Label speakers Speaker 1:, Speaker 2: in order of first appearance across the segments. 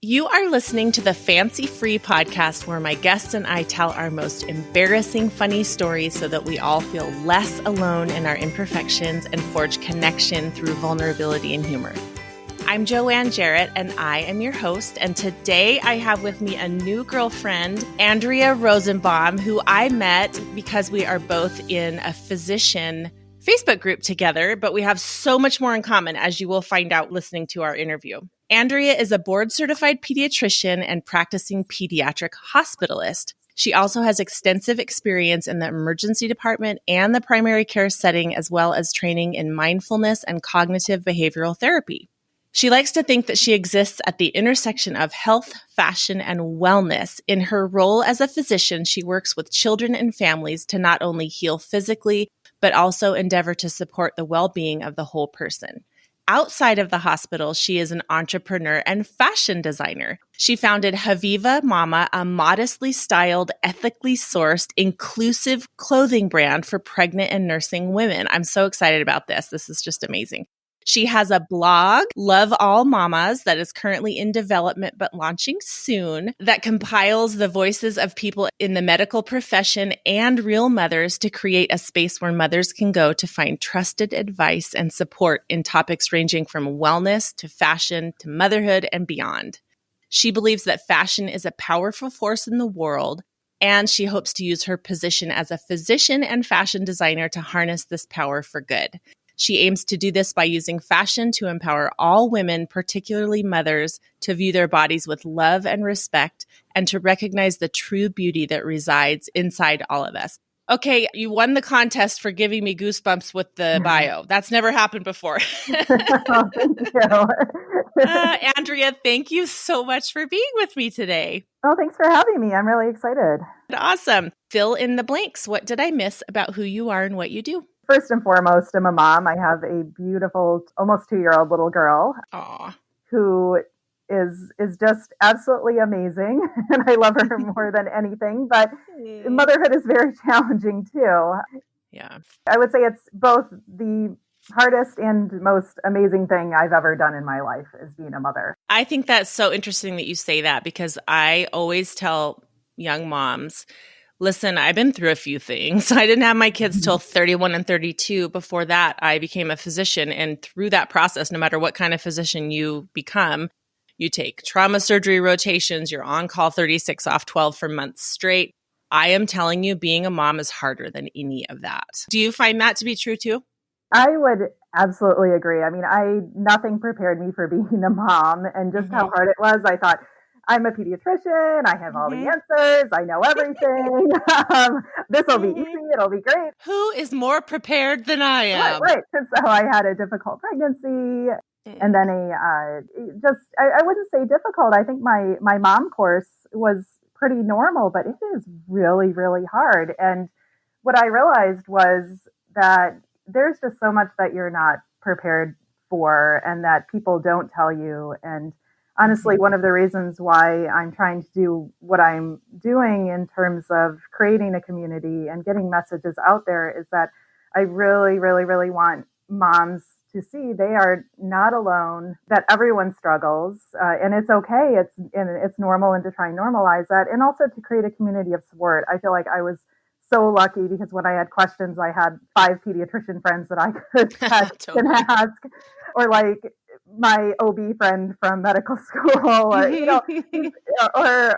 Speaker 1: You are listening to the Fancy Free podcast where my guests and I tell our most embarrassing, funny stories so that we all feel less alone in our imperfections and forge connection through vulnerability and humor. I'm Joanne Jarrett, and I am your host. And today I have with me a new girlfriend, Andrea Rosenbaum, who I met because we are both in a physician Facebook group together, but we have so much more in common, as you will find out listening to our interview. Andrea is a board-certified pediatrician and practicing pediatric hospitalist. She also has extensive experience in the emergency department and the primary care setting, as well as training in mindfulness and cognitive behavioral therapy. She likes to think that she exists at the intersection of health, fashion, and wellness. In her role as a physician, she works with children and families to not only heal physically, but also endeavor to support the well-being of the whole person. Outside of the hospital, she is an entrepreneur and fashion designer. She founded Havivah Mama, a modestly styled, ethically sourced, inclusive clothing brand for pregnant and nursing women. I'm so excited about this. This is just amazing. She has a blog, Love All Mamas, that is currently in development but launching soon, that compiles the voices of people in the medical profession and real mothers to create a space where mothers can go to find trusted advice and support in topics ranging from wellness to fashion to motherhood and beyond. She believes that fashion is a powerful force in the world, and she hopes to use her position as a physician and fashion designer to harness this power for good. She aims to do this by using fashion to empower all women, particularly mothers, to view their bodies with love and respect and to recognize the true beauty that resides inside all of us. Okay, you won the contest for giving me goosebumps with the bio. That's never happened before.
Speaker 2: Oh, thank you.
Speaker 1: Andrea, thank you so much for being with me today.
Speaker 2: Oh, thanks for having me. I'm really excited.
Speaker 1: Awesome. Fill in the blanks. What did I miss about who you are and what you do?
Speaker 2: First and foremost, I'm a mom. I have a beautiful, almost 2-year-old little girl.
Speaker 1: Aww.
Speaker 2: Who is just absolutely amazing. And I love her more than anything. But motherhood is very challenging too.
Speaker 1: Yeah.
Speaker 2: I would say it's both the hardest and most amazing thing I've ever done in my life is being a mother.
Speaker 1: I think that's so interesting that you say that, because I always tell young moms, listen, I've been through a few things. I didn't have my kids till 31 and 32. Before that, I became a physician. And through that process, no matter what kind of physician you become, you take trauma surgery rotations, you're on call 36 off 12 for months straight. I am telling you, being a mom is harder than any of that. Do you find that to be true too?
Speaker 2: I would absolutely agree. I mean, nothing prepared me for being a mom, and just how hard it was. I thought, I'm a pediatrician. I have all the answers. I know everything. This will be easy. It'll be great.
Speaker 1: Who is more prepared than I am?
Speaker 2: Right. And so I had a difficult pregnancy, and then I wouldn't say difficult. I think my mom course was pretty normal, but it is really, really hard. And what I realized was that there's just so much that you're not prepared for and that people don't tell you. And honestly, one of the reasons why I'm trying to do what I'm doing in terms of creating a community and getting messages out there is that I really, really, really want moms to see they are not alone, that everyone struggles, and it's okay. It's normal, and to try and normalize that, and also to create a community of support. I feel like I was so lucky because when I had questions, I had 5 pediatrician friends that I could text and ask, or like my OB friend from medical school, or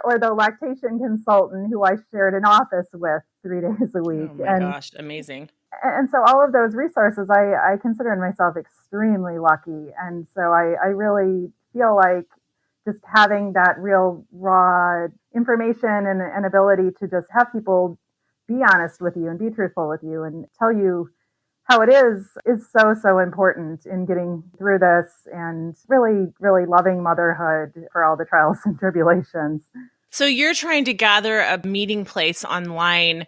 Speaker 2: or the lactation consultant who I shared an office with 3 days a week.
Speaker 1: Oh my gosh, amazing.
Speaker 2: And so all of those resources, I consider myself extremely lucky. And so I really feel like just having that real raw information and ability to just have people be honest with you and be truthful with you and tell you how it is so important in getting through this and really, really loving motherhood for all the trials and tribulations.
Speaker 1: So you're trying to gather a meeting place online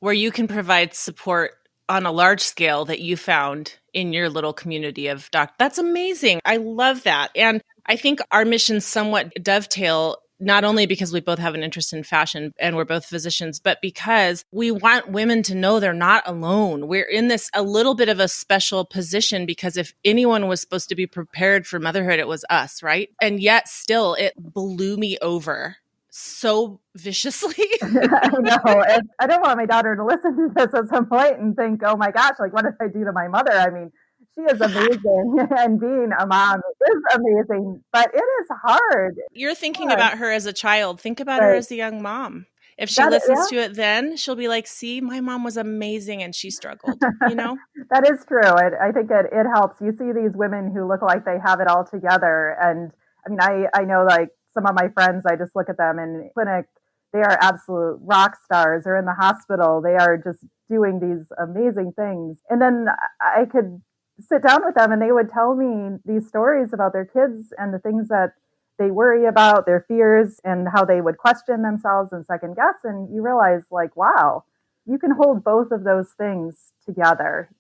Speaker 1: where you can provide support on a large scale that you found in your little community of doc. That's amazing. I love that. And I think our missions somewhat dovetail not only because we both have an interest in fashion and we're both physicians, but because we want women to know they're not alone. We're in this a little bit of a special position because if anyone was supposed to be prepared for motherhood, it was us, right? And yet still it blew me over so viciously.
Speaker 2: I know. I don't want my daughter to listen to this at some point and think, oh my gosh, like what did I do to my mother? I mean, she is amazing and being a mom is amazing, but it is hard.
Speaker 1: You're thinking about her as a child. Think about her as a young mom. If she listens to it then, she'll be like, see, my mom was amazing and she struggled, you know?
Speaker 2: That is true. I think it helps. You see these women who look like they have it all together. And I mean, I know like some of my friends, I just look at them in clinic, they are absolute rock stars. They're in the hospital. They are just doing these amazing things. And then I could sit down with them and they would tell me these stories about their kids and the things that they worry about, their fears, and how they would question themselves and second guess. And you realize like, wow, you can hold both of those things together.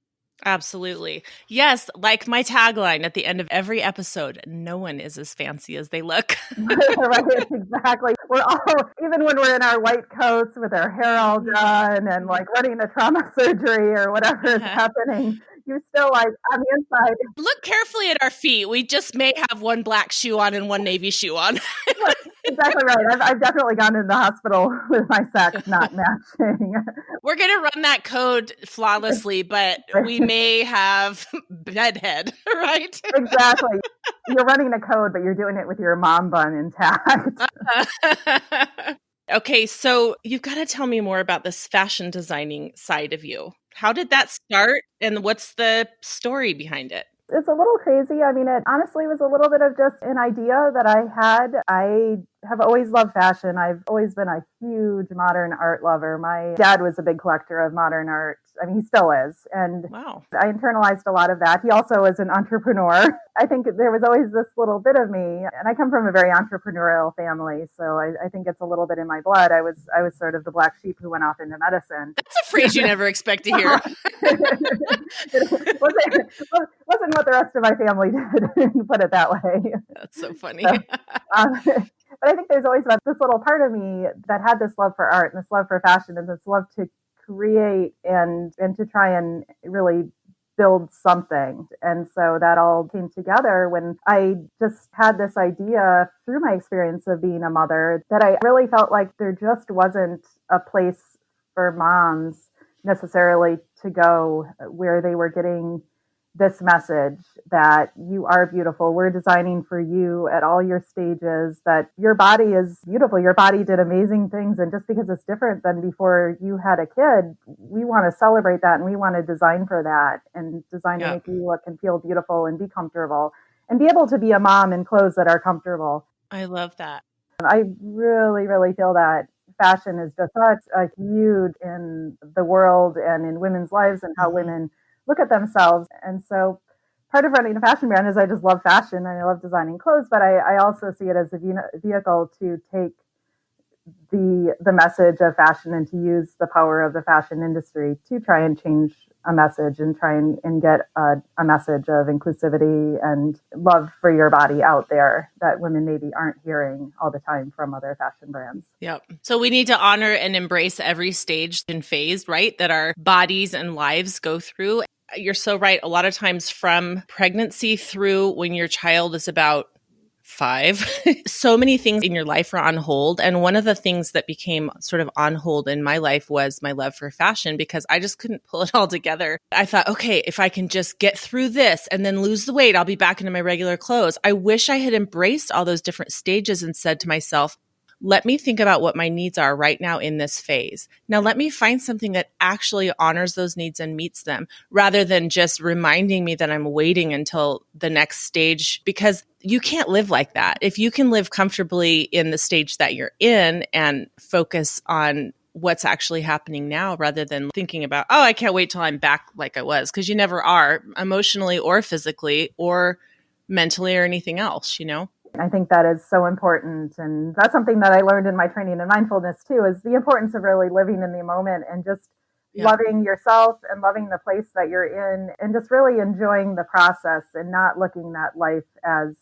Speaker 1: Absolutely. Yes. Like my tagline at the end of every episode, no one is as fancy as they look.
Speaker 2: Right, exactly. We're all, even when we're in our white coats with our hair all done and like running the trauma surgery or whatever is happening, you're still like on the inside.
Speaker 1: Look carefully at our feet. We just may have one black shoe on and one navy shoe on.
Speaker 2: Exactly right. I've definitely gone in the hospital with my socks not matching.
Speaker 1: We're going to run that code flawlessly, but we may have bedhead, right?
Speaker 2: Exactly. You're running a code, but you're doing it with your mom bun intact.
Speaker 1: Okay, so you've got to tell me more about this fashion designing side of you. How did that start and what's the story behind it?
Speaker 2: It's a little crazy. I mean, it honestly was a little bit of just an idea that I had. I have always loved fashion. I've always been a huge modern art lover. My dad was a big collector of modern art. I mean, he still is. And
Speaker 1: wow.
Speaker 2: I internalized a lot of that. He also was an entrepreneur. I think there was always this little bit of me, and I come from a very entrepreneurial family. So I think it's a little bit in my blood. I was sort of the black sheep who went off into medicine.
Speaker 1: That's a phrase you never expect to hear.
Speaker 2: It wasn't what the rest of my family did, put it that way.
Speaker 1: That's so funny.
Speaker 2: So, but I think there's always been this little part of me that had this love for art and this love for fashion and this love to create and to try and really build something. And so that all came together when I just had this idea through my experience of being a mother that I really felt like there just wasn't a place for moms necessarily to go where they were getting this message that you are beautiful. We're designing for you at all your stages, that your body is beautiful. Your body did amazing things. And just because it's different than before you had a kid, we want to celebrate that and we want to design for that and design to make you look and feel beautiful and be comfortable and be able to be a mom in clothes that are comfortable.
Speaker 1: I love that.
Speaker 2: I really, really feel that fashion is just such a huge in the world and in women's lives and how women look at themselves. And so part of running a fashion brand is I just love fashion and I love designing clothes, but I also see it as a vehicle to take the message of fashion and to use the power of the fashion industry to try and change a message and try and get a message of inclusivity and love for your body out there that women maybe aren't hearing all the time from other fashion brands.
Speaker 1: Yep. So we need to honor and embrace every stage and phase, right, that our bodies and lives go through. You're so right. A lot of times from pregnancy through when your child is about 5, so many things in your life are on hold. And one of the things that became sort of on hold in my life was my love for fashion because I just couldn't pull it all together. I thought, okay, if I can just get through this and then lose the weight, I'll be back into my regular clothes. I wish I had embraced all those different stages and said to myself, let me think about what my needs are right now in this phase. Now, let me find something that actually honors those needs and meets them rather than just reminding me that I'm waiting until the next stage, because you can't live like that. If you can live comfortably in the stage that you're in and focus on what's actually happening now rather than thinking about, oh, I can't wait till I'm back like I was, because you never are emotionally or physically or mentally or anything else, you know?
Speaker 2: I think that is so important. And that's something that I learned in my training in mindfulness too, is the importance of really living in the moment and just loving yourself and loving the place that you're in and just really enjoying the process and not looking at life as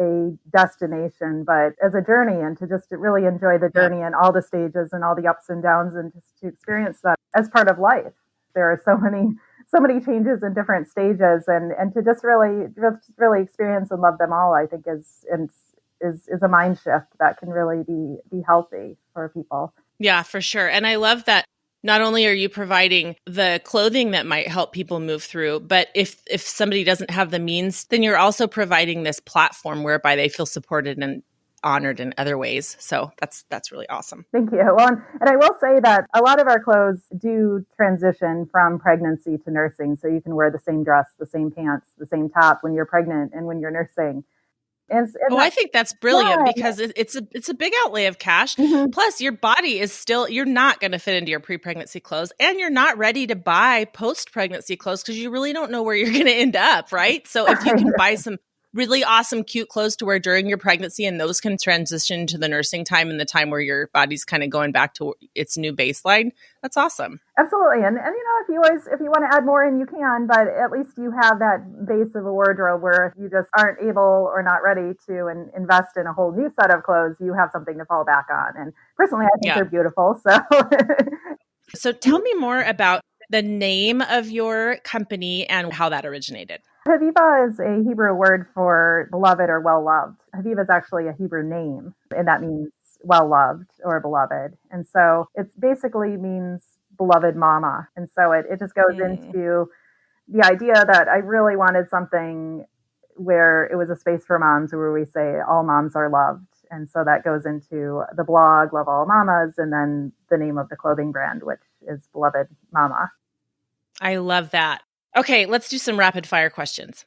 Speaker 2: a destination, but as a journey, and to just really enjoy the journey and all the stages and all the ups and downs, and just to experience that as part of life. There are so many changes in different stages, and to just really experience and love them all, I think is a mind shift that can really be healthy for people.
Speaker 1: Yeah, for sure. And I love that not only are you providing the clothing that might help people move through, but if somebody doesn't have the means, then you're also providing this platform whereby they feel supported and honored in other ways. So that's really awesome.
Speaker 2: Thank you. Well, and I will say that a lot of our clothes do transition from pregnancy to nursing. So you can wear the same dress, the same pants, the same top when you're pregnant and when you're nursing.
Speaker 1: I think that's brilliant because it's a big outlay of cash. Mm-hmm. Plus, your body is still, you're not going to fit into your pre-pregnancy clothes, and you're not ready to buy post-pregnancy clothes because you really don't know where you're going to end up, right? So if you can buy some really awesome, cute clothes to wear during your pregnancy, and those can transition to the nursing time and the time where your body's kind of going back to its new baseline, that's awesome.
Speaker 2: Absolutely. And if you want to add more in, you can, but at least you have that base of a wardrobe where if you just aren't able or not ready to invest in a whole new set of clothes, you have something to fall back on. And personally, I think they're beautiful.
Speaker 1: So tell me more about the name of your company and how that originated.
Speaker 2: Havivah is a Hebrew word for beloved or well-loved. Havivah is actually a Hebrew name, and that means well-loved or beloved. And so it basically means beloved mama. And so it just goes into the idea that I really wanted something where it was a space for moms where we say all moms are loved. And so that goes into the blog, Love All Mamas, and then the name of the clothing brand, which is Beloved Mama.
Speaker 1: I love that. Okay, let's do some rapid fire questions.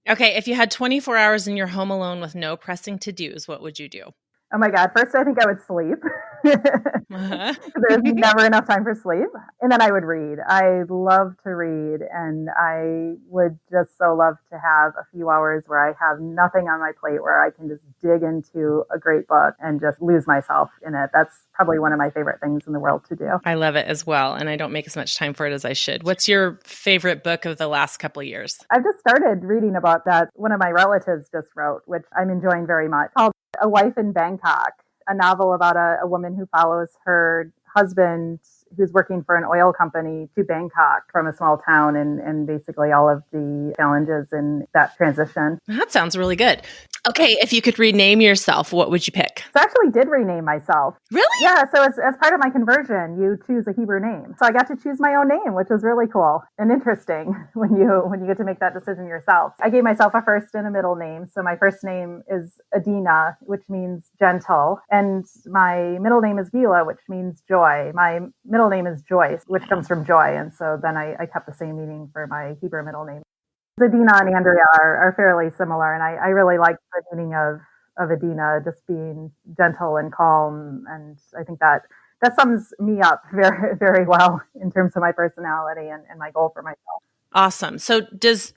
Speaker 1: Okay, if you had 24 hours in your home alone with no pressing to-dos, what would you do?
Speaker 2: Oh my God. First, I think I would sleep. There's never enough time for sleep. And then I would read. I love to read. And I would just so love to have a few hours where I have nothing on my plate, where I can just dig into a great book and just lose myself in it. That's probably one of my favorite things in the world to do.
Speaker 1: I love it as well. And I don't make as much time for it as I should. What's your favorite book of the last couple of years?
Speaker 2: I've just started reading about that. One of my relatives just wrote, which I'm enjoying very much, called A Wife in Bangkok, a novel about a woman who follows her husband, who's working for an oil company, to Bangkok from a small town, and basically all of the challenges in that transition.
Speaker 1: That sounds really good. Okay, if you could rename yourself, what would you pick?
Speaker 2: So I actually did rename myself.
Speaker 1: Really?
Speaker 2: Yeah, so as part of my conversion, you choose a Hebrew name. So I got to choose my own name, which was really cool and interesting when you get to make that decision yourself. I gave myself a first and a middle name. So my first name is Adina, which means gentle. And my middle name is Gila, which means joy. My middle name is Joyce, which comes from joy. And so then I kept the same meaning for my Hebrew middle name. Adina and Andrea are fairly similar, and I really like the meaning of Adina, just being gentle and calm, and I think that sums me up very, very well in terms of my personality and my goal for myself.
Speaker 1: Awesome. So does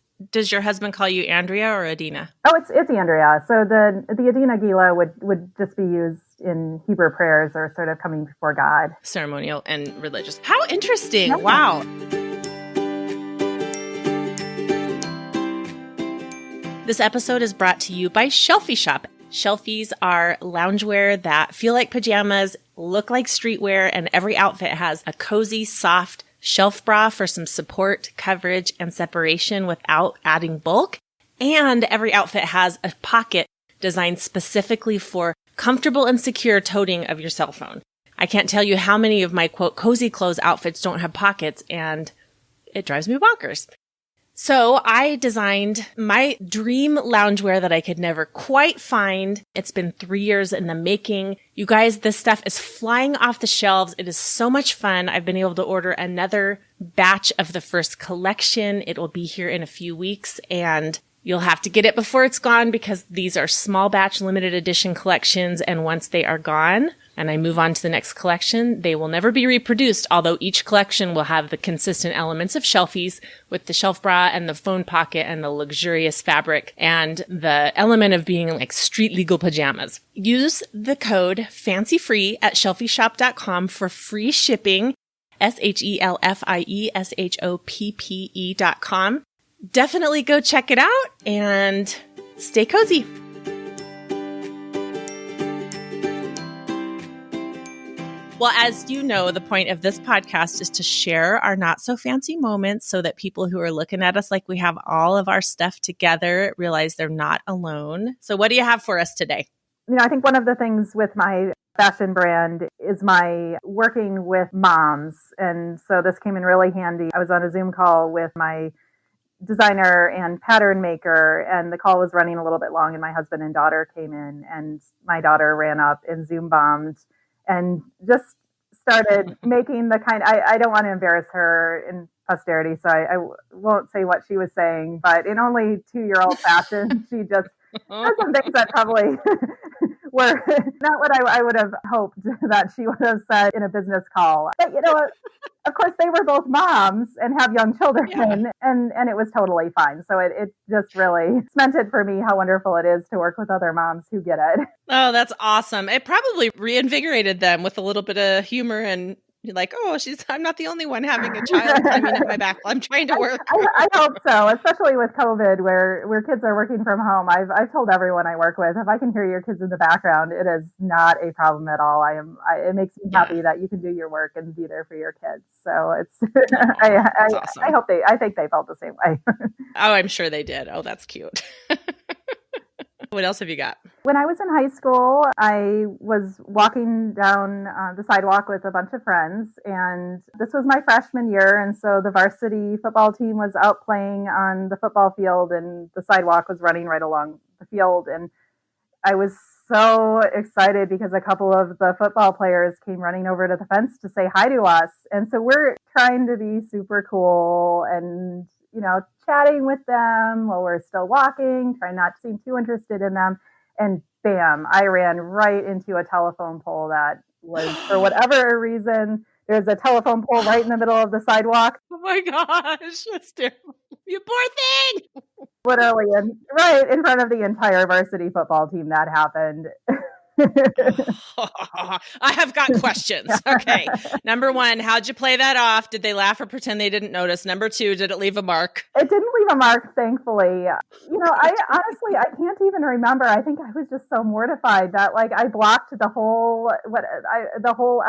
Speaker 1: your husband call you Andrea or Adina?
Speaker 2: Oh, it's Andrea. So the Adina Gila would just be used in Hebrew prayers, or sort of coming before God.
Speaker 1: Ceremonial and religious. How interesting. Yeah. Wow. This episode is brought to you by Shelfie Shop. Shelfies are loungewear that feel like pajamas, look like streetwear, and every outfit has a cozy, soft shelf bra for some support, coverage, and separation without adding bulk. And every outfit has a pocket designed specifically for comfortable and secure toting of your cell phone. I can't tell you how many of my, quote, cozy clothes outfits don't have pockets, and it drives me bonkers. So I designed my dream loungewear that I could never quite find. It's been 3 years in the making. You guys, this stuff is flying off the shelves. It is so much fun. I've been able to order another batch of the first collection. It will be here in a few weeks, and you'll have to get it before it's gone because these are small batch limited edition collections. And once they are gone and I move on to the next collection, they will never be reproduced, although each collection will have the consistent elements of Shelfies with the shelf bra and the phone pocket and the luxurious fabric and the element of being like street legal pajamas. Use the code FANCYFREE at shelfieshop.com for free shipping, SHELFIESHOPPE.com. Definitely go check it out and stay cozy. Well, as you know, the point of this podcast is to share our not so fancy moments so that people who are looking at us like we have all of our stuff together realize they're not alone. So what do you have for us today?
Speaker 2: I think one of the things with my fashion brand is my working with moms. And so this came in really handy. I was on a Zoom call with my designer and pattern maker, and the call was running a little bit long, and my husband and daughter came in, and my daughter ran up and Zoom bombed and just started making the kind, I don't want to embarrass her in posterity, so I won't say what she was saying, but in only 2-year-old fashion, she just said some things that probably were not what I would have hoped that she would have said in a business call. But of course, they were both moms and have young children, and it was totally fine. So it just really cemented for me how wonderful it is to work with other moms who get it.
Speaker 1: Oh, that's awesome. It probably reinvigorated them with a little bit of humor and like, oh, I'm not the only one having a child climbing at my back while I'm trying to work.
Speaker 2: I hope so, especially with COVID where kids are working from home. I've told everyone I work with, if I can hear your kids in the background, it is not a problem at all. It makes me happy that you can do your work and be there for your kids. So it's, awesome. I think they felt the same way.
Speaker 1: Oh, I'm sure they did. Oh, that's cute. What else have you got?
Speaker 2: When I was in high school, I was walking down the sidewalk with a bunch of friends, and this was my freshman year, and so the varsity football team was out playing on the football field, and the sidewalk was running right along the field, and I was so excited because a couple of the football players came running over to the fence to say hi to us, and so we're trying to be super cool and chatting with them while we're still walking, trying not to seem too interested in them. And bam, I ran right into a telephone pole that was, for whatever reason, there's a telephone pole right in the middle of the sidewalk.
Speaker 1: Oh my gosh, that's terrible. You poor thing.
Speaker 2: Literally, right in front of the entire varsity football team that happened.
Speaker 1: I have got questions. Okay. Number one, how'd you play that off? Did they laugh or pretend they didn't notice? Number two, did it leave a mark?
Speaker 2: It didn't leave a mark, thankfully. I honestly, I can't even remember. I think I was just so mortified that I blocked the whole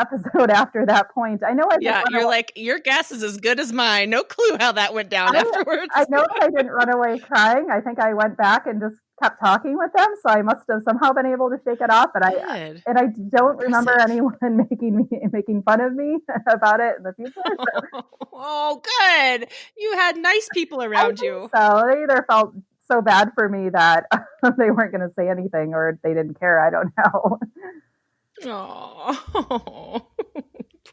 Speaker 2: episode after that point. I know
Speaker 1: you're like, your guess is as good as mine. No clue how that went down afterwards.
Speaker 2: I know that I didn't run away crying. I think I went back and just kept talking with them, so I must have somehow been able to shake it off. But I don't remember anyone making fun of me about it in the future. So.
Speaker 1: Oh, good. You had nice people around you.
Speaker 2: So they either felt so bad for me that they weren't going to say anything, or they didn't care. I don't know.
Speaker 1: Oh.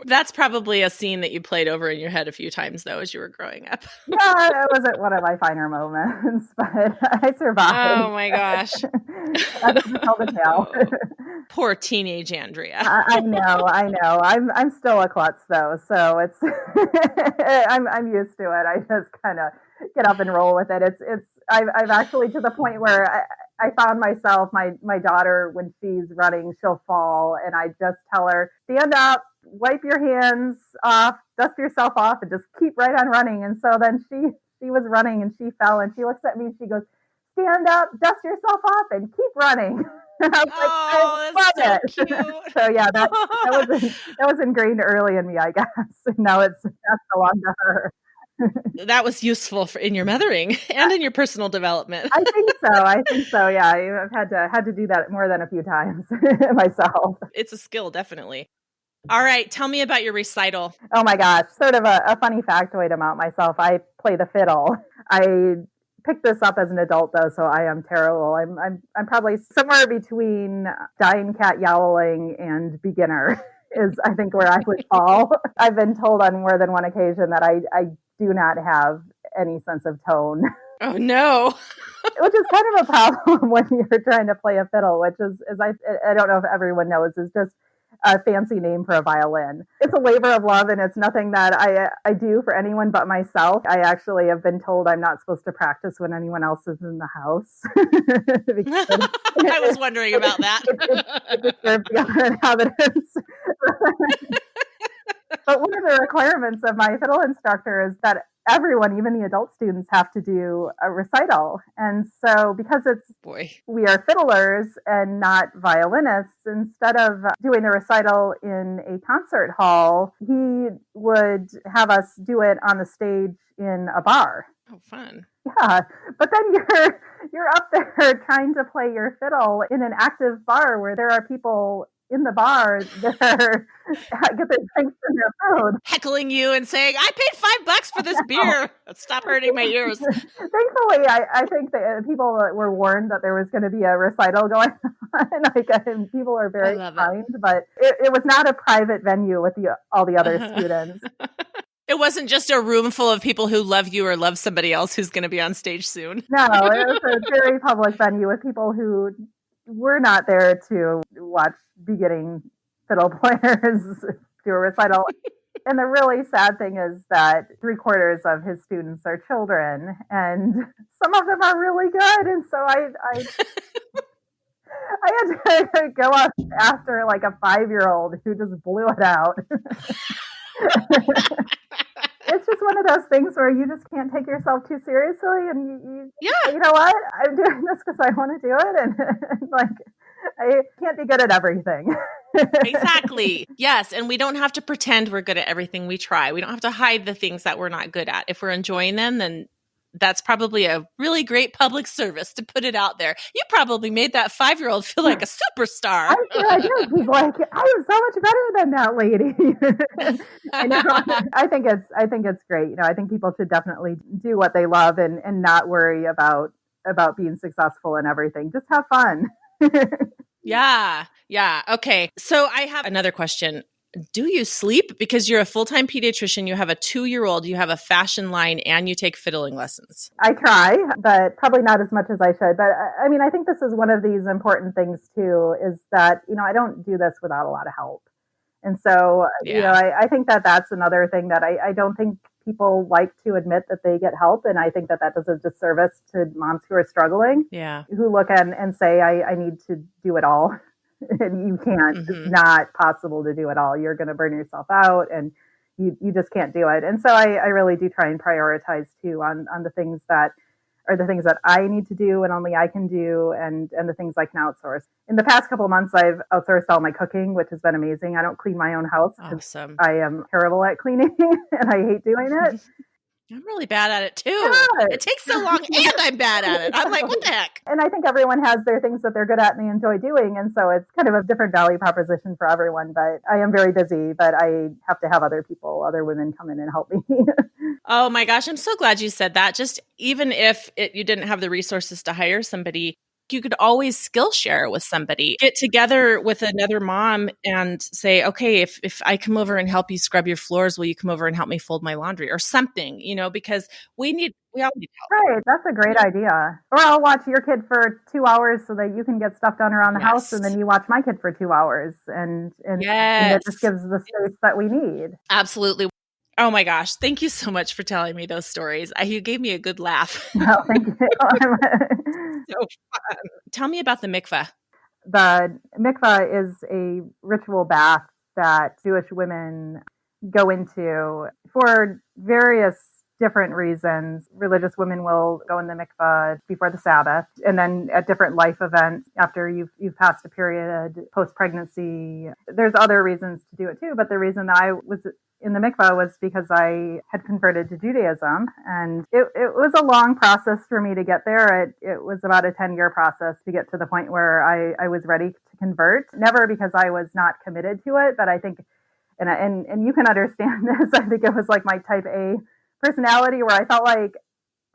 Speaker 1: That's probably a scene that you played over in your head a few times, though, as you were growing up.
Speaker 2: Yeah, it wasn't one of my finer moments, but I survived.
Speaker 1: Oh, my gosh.
Speaker 2: I didn't tell the tale.
Speaker 1: Poor teenage Andrea.
Speaker 2: I know. I'm still a klutz, though, so it's I'm used to it. I just kind of get up and roll with it. I've actually, to the point where I found myself, my daughter, when she's running, she'll fall, and I just tell her, stand up, wipe your hands off, dust yourself off, and just keep right on running. And so then she was running, and she fell, and she looks at me and she goes, stand up, dust yourself off, and keep running. And I was I love it. So cute. So yeah, that was ingrained early in me, I guess. And now it's passed along to her.
Speaker 1: That was useful in your mothering and in your personal development.
Speaker 2: I think so. Yeah, I've had to do that more than a few times myself.
Speaker 1: It's a skill, definitely. All right, tell me about your recital.
Speaker 2: Oh my gosh, sort of a funny factoid about myself. I play the fiddle. I picked this up as an adult, though, so I am terrible. I'm probably somewhere between dying cat yowling and beginner is, I think, where I would fall. I've been told on more than one occasion that I do not have any sense of tone.
Speaker 1: Oh, no.
Speaker 2: Which is kind of a problem when you're trying to play a fiddle, which is I don't know if everyone knows, is just a fancy name for a violin. It's a labor of love, and it's nothing that I do for anyone but myself. I actually have been told I'm not supposed to practice when anyone else is in the house.
Speaker 1: I was wondering about that.
Speaker 2: It disturbs the other inhabitants. But one of the requirements of my fiddle instructor is that everyone, even the adult students, have to do a recital. And so because we are fiddlers and not violinists, instead of doing the recital in a concert hall, he would have us do it on the stage in a bar.
Speaker 1: Oh, fun.
Speaker 2: Yeah, but then you're up there trying to play your fiddle in an active bar where there are people in the bar that get their drinks and their food,
Speaker 1: heckling you and saying, "I paid $5 for this beer. Stop hurting my ears."
Speaker 2: Thankfully, I think that people were warned that there was going to be a recital going on. And people are very kind, but it was not a private venue with all the other students.
Speaker 1: It wasn't just a room full of people who love you or love somebody else who's going to be on stage soon.
Speaker 2: No, it was a very public venue with people who were not there to watch beginning fiddle players do a recital. And the really sad thing is that 3/4 of his students are children, and some of them are really good. And so I had to go up after like a 5-year-old who just blew it out. It's just one of those things where you just can't take yourself too seriously, and you know what? I'm doing this because I want to do it, and like I can't be good at everything.
Speaker 1: Exactly. Yes, and we don't have to pretend we're good at everything we try. We don't have to hide the things that we're not good at. If we're enjoying them, then that's probably a really great public service to put it out there. You probably made that 5-year-old feel like a superstar.
Speaker 2: I'm sure I did. He's like, I am so much better than that lady. I know. I think it's great. You know, I think people should definitely do what they love and not worry about being successful and everything. Just have fun.
Speaker 1: Yeah. Okay. So I have another question. Do you sleep? Because you're a full-time pediatrician, you have a 2-year-old, you have a fashion line, and you take fiddling lessons.
Speaker 2: I try, but probably not as much as I should. But I mean, I think this is one of these important things too, is that, you know, I don't do this without a lot of help. And so, you know, I think that that's another thing that I don't think people like to admit that they get help. And I think that does a disservice to moms who are struggling, who look and say, I need to do it all. And you can't. It's not possible to do it all. You're going to burn yourself out, and you just can't do it. And so I really do try and prioritize too on the things that are the things that I need to do and only I can do, and the things I can outsource. In the past couple of months, I've outsourced all my cooking, which has been amazing. I don't clean my own house.
Speaker 1: Awesome.
Speaker 2: I am terrible at cleaning and I hate doing it.
Speaker 1: I'm really bad at it too. Yeah. It takes so long and I'm bad at it. I'm like, what the heck?
Speaker 2: And I think everyone has their things that they're good at and they enjoy doing. And so it's kind of a different value proposition for everyone. But I am very busy, but I have to have other women come in and help me.
Speaker 1: Oh my gosh. I'm so glad you said that. Just even if you didn't have the resources to hire somebody, you could always Skillshare with somebody. Get together with another mom and say, okay, if I come over and help you scrub your floors, will you come over and help me fold my laundry or something, you know, because we all need help.
Speaker 2: Right. That's a great idea. Or I'll watch your kid for 2 hours so that you can get stuff done around the house, and then you watch my kid for 2 hours and it just gives the space that we need.
Speaker 1: Absolutely. Oh my gosh. Thank you so much for telling me those stories. You gave me a good laugh.
Speaker 2: Oh, thank you.
Speaker 1: So fun. Tell me about the mikvah.
Speaker 2: The mikvah is a ritual bath that Jewish women go into for various different reasons. Religious women will go in the mikvah before the Sabbath, and then at different life events after you've passed a period, post-pregnancy. There's other reasons to do it too, but the reason that I was in the mikvah was because I had converted to Judaism, and it was a long process for me to get there. It was about a 10-year process to get to the point where I was ready to convert. Never because I was not committed to it, but I think, and you can understand this, I think it was like my type A personality where I felt like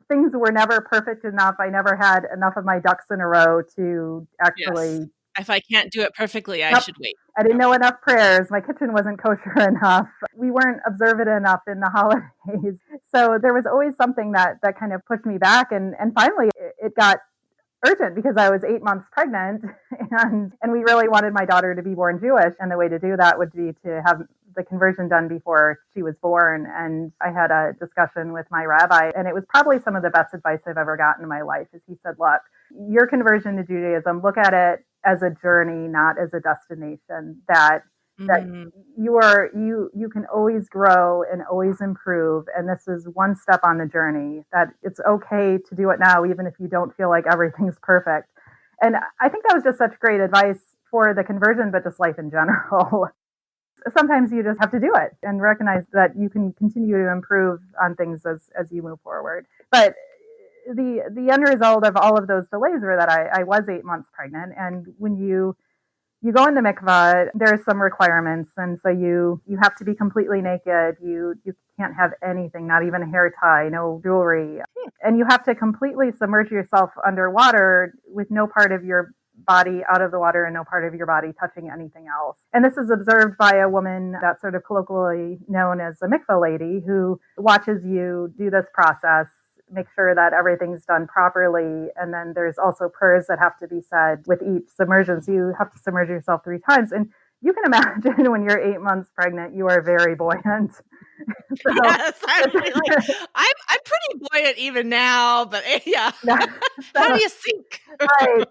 Speaker 2: things were never perfect enough. I never had enough of my ducks in a row to actually... Yes.
Speaker 1: If I can't do it perfectly, I should wait.
Speaker 2: I didn't know enough prayers. My kitchen wasn't kosher enough. We weren't observant enough in the holidays. So there was always something that kind of pushed me back. And finally, it got urgent because I was 8 months pregnant, and we really wanted my daughter to be born Jewish. And the way to do that would be to have the conversion done before she was born. And I had a discussion with my rabbi, and it was probably some of the best advice I've ever gotten in my life. Is he said, look, your conversion to Judaism, look at it as a journey, not as a destination. That that you can always grow and always improve. And this is one step on the journey, that it's okay to do it now, even if you don't feel like everything's perfect. And I think that was just such great advice for the conversion, but just life in general. Sometimes you just have to do it and recognize that you can continue to improve on things as you move forward. But the end result of all of those delays were that I was 8 months pregnant. And when you go in the mikvah, there's some requirements. And so you have to be completely naked. You can't have anything, not even a hair tie, no jewelry. And you have to completely submerge yourself underwater with no part of your body out of the water and no part of your body touching anything else. And this is observed by a woman that's sort of colloquially known as a mikvah lady, who watches you do this process, make sure that everything's done properly. And then there's also prayers that have to be said with each submersion. So you have to submerge yourself 3 times. And you can imagine when you're 8 months pregnant, you are very buoyant.
Speaker 1: So, yes, I'm pretty buoyant even now, but yeah. How do you sink?
Speaker 2: Right.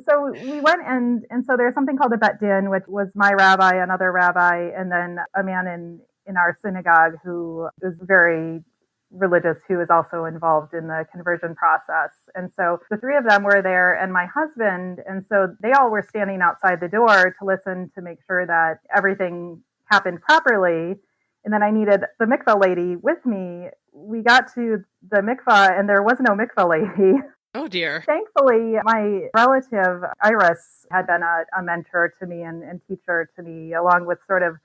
Speaker 2: So we went and so there's something called a bet din, which was my rabbi, another rabbi, and then a man in our synagogue who is very religious, who is also involved in the conversion process. And so the 3 of them were there and my husband. And so they all were standing outside the door to listen to make sure that everything happened properly. And then I needed the mikvah lady with me. We got to the mikvah and there was no mikvah lady.
Speaker 1: Oh, dear.
Speaker 2: Thankfully, my relative, Iris, had been a mentor to me and teacher to me, along with sort of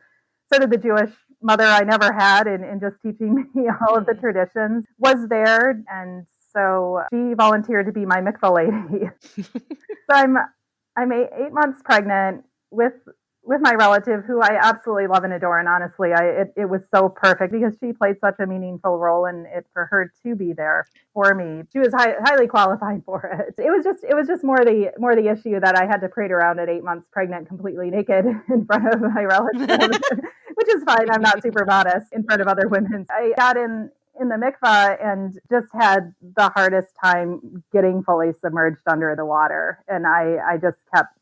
Speaker 2: the Jewish mother I never had in just teaching me all of the traditions, was there. And so she volunteered to be my mikvah lady. So I'm 8 months pregnant with my relative, who I absolutely love and adore. And honestly, it was so perfect because she played such a meaningful role in it for her to be there for me. She was highly qualified for it. It was just more the issue that I had to parade around at 8 months pregnant, completely naked in front of my relative, which is fine. I'm not super modest in front of other women. I got in the mikvah and just had the hardest time getting fully submerged under the water. And I just kept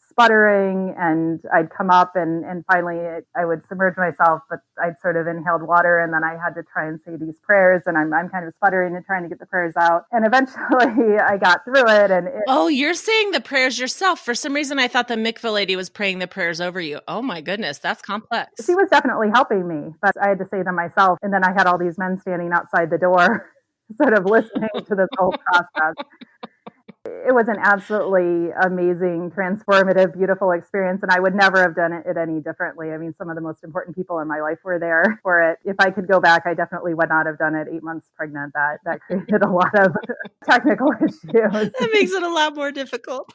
Speaker 2: sputtering, and I'd come up and finally I would submerge myself, but I'd sort of inhaled water and then I had to try and say these prayers, and I'm kind of sputtering and trying to get the prayers out. And eventually I got through it. Oh,
Speaker 1: you're saying the prayers yourself. For some reason, I thought the mikvah lady was praying the prayers over you. Oh my goodness, that's complex.
Speaker 2: She was definitely helping me, but I had to say them myself. And then I had all these men standing outside the door sort of listening to this whole process. It was an absolutely amazing, transformative, beautiful experience, and I would never have done it any differently. I mean, some of the most important people in my life were there for it. If I could go back, I definitely would not have done it 8 months pregnant. That created a lot of technical issues.
Speaker 1: That makes it a lot more difficult.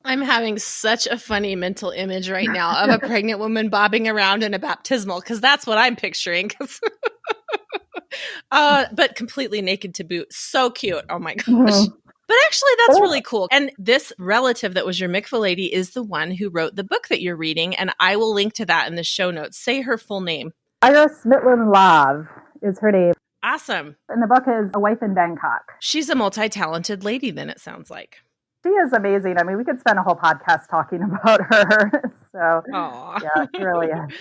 Speaker 1: I'm having such a funny mental image right now of a pregnant woman bobbing around in a baptismal, because that's what I'm picturing. But completely naked to boot. So cute. Oh my gosh. Mm-hmm. But actually, that's really cool. And this relative that was your mikvah lady is the one who wrote the book that you're reading. And I will link to that in the show notes. Say her full name.
Speaker 2: Iris Mitlin Lav is her name.
Speaker 1: Awesome.
Speaker 2: And the book is A Wife in Bangkok.
Speaker 1: She's a multi-talented lady then, it sounds like.
Speaker 2: She is amazing. I mean, we could spend a whole podcast talking about her. So, yeah, she really is.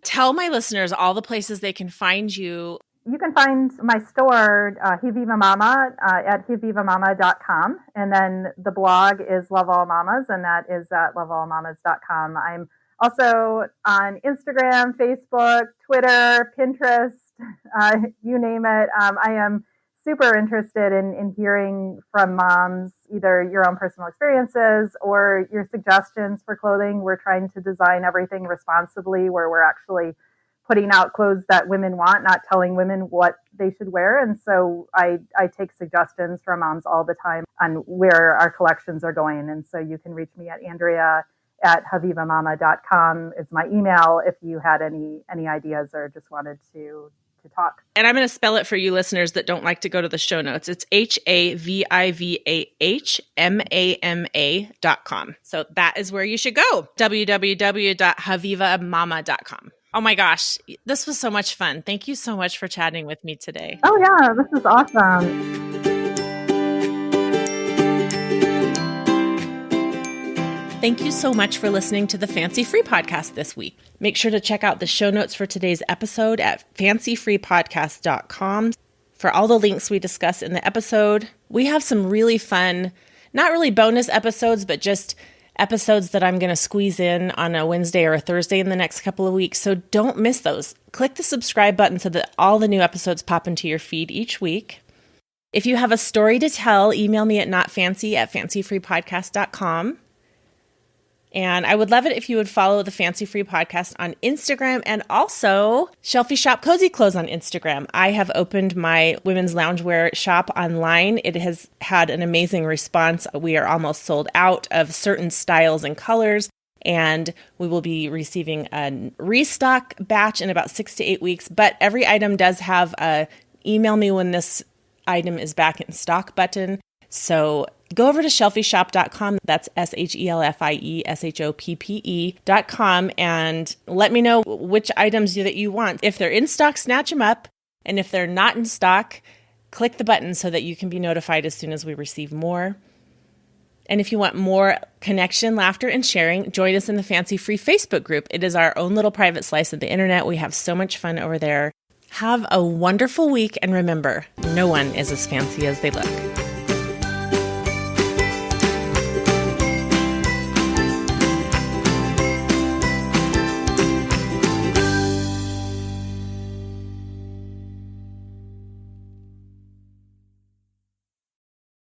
Speaker 1: Tell my listeners all the places they can find you.
Speaker 2: You can find my store, Havivah Mama, at havivahmama.com. And then the blog is Love All Mamas, and that is at loveallmamas.com. I'm also on Instagram, Facebook, Twitter, Pinterest, you name it. I am super interested in hearing from moms, either your own personal experiences or your suggestions for clothing. We're trying to design everything responsibly, where we're actually putting out clothes that women want, not telling women what they should wear. And so I take suggestions from moms all the time on where our collections are going. And so you can reach me at Andrea at havivahmama.com is my email if you had any ideas or just wanted to talk.
Speaker 1: And I'm going to spell it for you listeners that don't like to go to the show notes. It's HAVIVAHMAMA.com. So that is where you should go. www.havivahmama.com. Oh my gosh, this was so much fun. Thank you so much for chatting with me today.
Speaker 2: Oh yeah, this is awesome.
Speaker 1: Thank you so much for listening to the Fancy Free Podcast this week. Make sure to check out the show notes for today's episode at fancyfreepodcast.com for all the links we discuss in the episode. We have some really fun, not really bonus episodes, but just episodes that I'm going to squeeze in on a Wednesday or a Thursday in the next couple of weeks. So don't miss those. Click the subscribe button so that all the new episodes pop into your feed each week. If you have a story to tell, email me at notfancy@fancyfreepodcast.com. And I would love it if you would follow the Fancy Free Podcast on Instagram and also Shelfie Shop Cozy Clothes on Instagram. I have opened my women's loungewear shop online. It has had an amazing response. We are almost sold out of certain styles and colors, and we will be receiving a restock batch in about 6 to 8 weeks. But every item does have a email me when this item is back in stock button. So go over to shelfieshop.com. That's ShelfieShop.com and let me know which items that you want. If they're in stock, snatch them up. And if they're not in stock, click the button so that you can be notified as soon as we receive more. And if you want more connection, laughter, and sharing, join us in the Fancy Free Facebook group. It is our own little private slice of the internet. We have so much fun over there. Have a wonderful week, and remember, no one is as fancy as they look.